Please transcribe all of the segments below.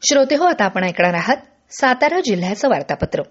श्रोतेहो, आता आपण ऐकणार आहात सातारा जिल्ह्याचं वार्तापत्र.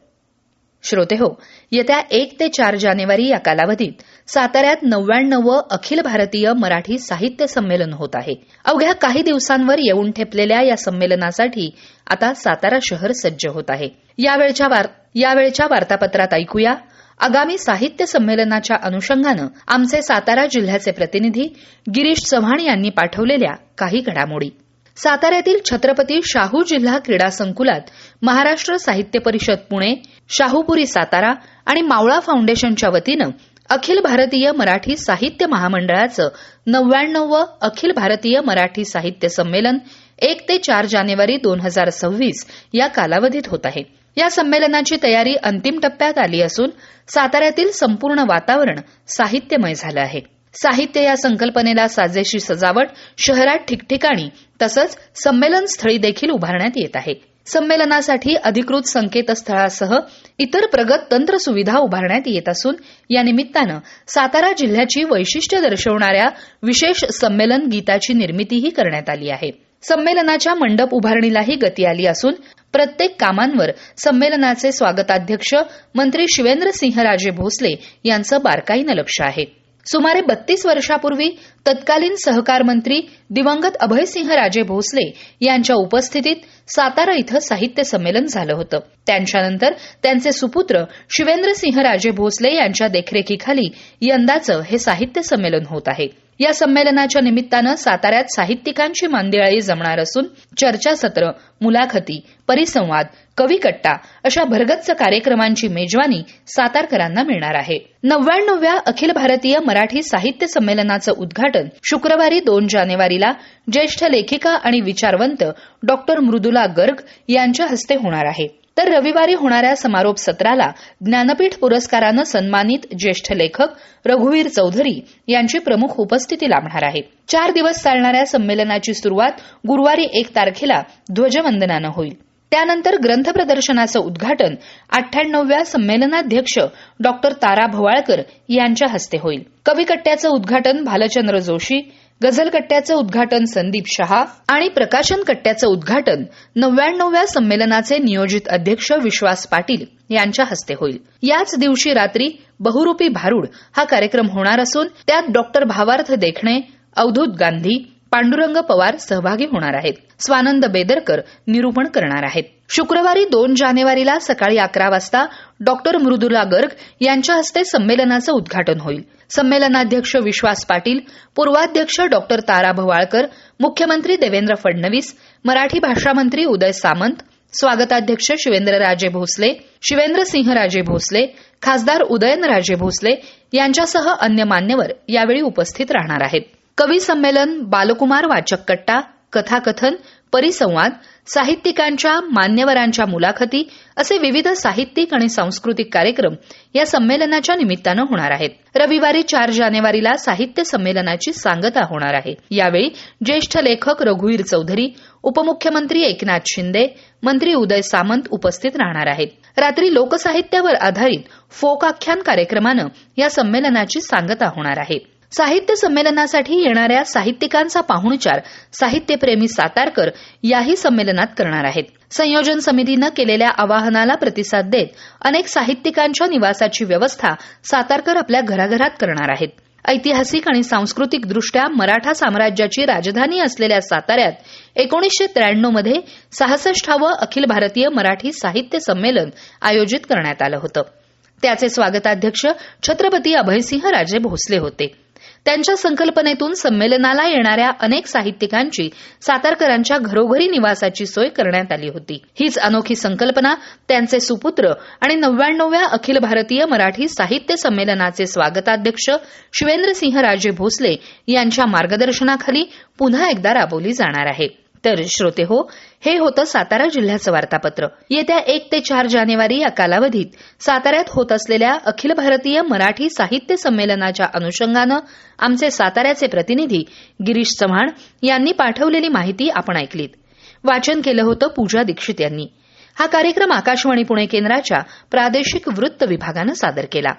श्रोतेहो, येत्या 1 ते 4 जानेवारी या कालावधीत साताऱ्यात 99वं अखिल भारतीय मराठी साहित्य संमेलन होत आहे. अवघ्या काही दिवसांवर येऊन ठेपलेल्या या संमेलनासाठी आता सातारा शहर सज्ज होत आहे. यावेळच्या वार्तापत्रात ऐकूया आगामी साहित्य संमेलनाच्या अनुषंगानं आमचे सातारा जिल्ह्याचे प्रतिनिधी गिरीश चव्हाण यांनी पाठवलेल्या काही घडामोडी. साताऱ्यातील छत्रपती शाहू जिल्हा क्रीडा संकुलात महाराष्ट्र साहित्य परिषद पुणे, शाहूपुरी सातारा आणि मावळा फाउंडेशनच्या वतीनं अखिल भारतीय मराठी साहित्य महामंडळाचं 99वं अखिल भारतीय मराठी साहित्य संमेलन 1 ते 4 जानेवारी 2026 या कालावधीत होत आहे. या संमेलनाची तयारी अंतिम टप्प्यात आली असून साताऱ्यातील संपूर्ण वातावरण साहित्यमय झालं आहे. साहित्य या संकल्पनेला साजेशी सजावट शहरात ठिकठिकाणी तसंच संमेलन स्थळी देखील उभारण्यात येत आहे. संमेलनासाठी अधिकृत संकेतस्थळासह इतर प्रगत तंत्र सुविधा उभारण्यात येत असून या निमित्तानं सातारा जिल्ह्याची वैशिष्ट्य दर्शवणाऱ्या विशेष संमेलन गीताची निर्मितीही करण्यात आली आहे. संमेलनाच्या मंडप उभारणीलाही गती आली असून प्रत्येक कामांवर संमेलनाचे स्वागताध्यक्ष मंत्री शिवेंद्रसिंहराजे भोसले यांचं बारकाईनं लक्ष आहे. सुमारे 32 वर्षापूर्वी तत्कालीन सहकार मंत्री दिवंगत अभयसिंहराजे भोसले यांच्या उपस्थितीत सातारा इथं साहित्य संमेलन झालं होतं. त्यांच्यानंतर त्यांचे सुपुत्र शिवेंद्रसिंहराजे भोसले यांच्या देखरेखीखाली यंदाचं हे साहित्य संमेलन होत आहे. या संमेलनाच्या निमित्तानं साताऱ्यात साहित्यिकांची मांदियाळी जमणार असून चर्चासत्र, मुलाखती, परिसंवाद, कविकट्टा अशा भरगच्च कार्यक्रमांची मेजवानी सातारकरांना मिळणार आहे. 99व्या अखिल भारतीय मराठी साहित्य संमेलनाचं उद्घाटन शुक्रवारी 2 जानेवारीला ज्येष्ठ लेखिका आणि विचारवंत डॉक्टर मृदुला गर्ग यांच्या हस्ते होणार आहे. तर रविवारी होणाऱ्या समारोप सत्राला ज्ञानपीठ पुरस्कारानं सन्मानित ज्येष्ठ लेखक रघुवीर चौधरी यांची प्रमुख उपस्थिती लाभणार आहे. 4 दिवस चालणाऱ्या संमेलनाची सुरुवात गुरुवारी 1 तारखेला ध्वजवंदनानं होईल. त्यानंतर ग्रंथ प्रदर्शनाचं उद्घाटन 98व्या संमेलनाध्यक्ष डॉक्टर तारा भवाळकर यांच्या हस्ते होईल. कविकट्ट्याचं उद्घाटन भालचंद्र जोशी, गझलकट्ट्याचं उद्घाटन संदीप शहा आणि प्रकाशन कट्ट्याचं उद्घाटन 99व्या संमेलनाचे नियोजित अध्यक्ष विश्वास पाटील यांच्या हस्ते होईल. याच दिवशी रात्री बहुरूपी भारूड हा कार्यक्रम होणार असून त्यात डॉक्टर भावार्थ देखणे, अवधूत गांधी, पांडुरंग पवार सहभागी होणार आहेत. स्वानंद बेदरकर निरूपण करणार आहेत. शुक्रवारी 2 जानेवारीला सकाळी 11 वाजता डॉक्टर मृदुला गर्ग यांच्या हस्ते संमेलनाचं उद्घाटन होईल. संमेलनाध्यक्ष विश्वास पाटील, पूर्वाध्यक्ष डॉक्टर तारा भवाळकर, मुख्यमंत्री देवेंद्र फडणवीस, मराठी भाषा मंत्री उदय सामंत, स्वागताध्यक्ष शिवेंद्रराजे भोसले, शिवेंद्रसिंहराजे भोसले, खासदार उदयनराजे भोसले यांच्यासह अन्य मान्यवर यावेळी उपस्थित राहणार आहेत. कवी संमेलन, बालकुमार वाचक कट्टा, कथाकथन, परिसंवाद, साहित्यिकांच्या मान्यवरांच्या मुलाखती असे विविध साहित्यिक आणि सांस्कृतिक कार्यक्रम या संमेलनाच्या निमित्तानं होणार आहेत. रविवारी 4 जानेवारीला साहित्य संमेलनाची सांगता होणार आहे. यावेळी ज्येष्ठ लेखक रघुवीर चौधरी, उपमुख्यमंत्री एकनाथ शिंदे, मंत्री उदय सामंत उपस्थित राहणार आहेत. रात्री लोकसाहित्यावर आधारित फोक आख्यान कार्यक्रमानं या संमेलनाची सांगता होणार आहे. साहित्य संमेलनासाठी येणाऱ्या साहित्यिकांचा पाहुणचार साहित्यप्रेमी सातारकर याही संमेलनात करणार आहेत. संयोजन समितीनं केलेल्या आवाहनाला प्रतिसाद देत अनेक साहित्यिकांच्या निवासाची व्यवस्था सातारकर आपल्या घराघरात करणार आहेत. ऐतिहासिक आणि सांस्कृतिक दृष्ट्या मराठा साम्राज्याची राजधानी असलेल्या साताऱ्यात 1993 मध्ये 66वं अखिल भारतीय मराठी साहित्य संमेलन आयोजित करण्यात आलं होतं. त्याचे स्वागताध्यक्ष छत्रपती अभयसिंहराजे भोसले होते. त्यांच्या संकल्पनेतून संमेलनाला येणाऱ्या अनेक साहित्यिकांची सातारकरांच्या घरोघरी निवासाची सोय करण्यात आली होती. हीच अनोखी संकल्पना त्यांचे सुपुत्र आणि 99व्या अखिल भारतीय मराठी साहित्य संमेलनाचे स्वागताध्यक्ष शिवेंद्रसिंहराजे भोसले यांच्या मार्गदर्शनाखाली पुन्हा एकदा राबवली जाणार आहे. तर श्रोतेहो, हे होतं सातारा जिल्ह्याचं वार्तापत्र. येत्या 1 ते 4 जानेवारी या कालावधीत साताऱ्यात होत असलेल्या अखिल भारतीय मराठी साहित्य संमेलनाच्या अनुषंगानं आमचे साताऱ्याचे प्रतिनिधी गिरीश चव्हाण यांनी पाठवलेली माहिती आपण ऐकलीत. वाचन केलं होतं पूजा दीक्षित यांनी. हा कार्यक्रम आकाशवाणी पुणे केंद्राच्या प्रादेशिक वृत्त विभागानं सादर केला.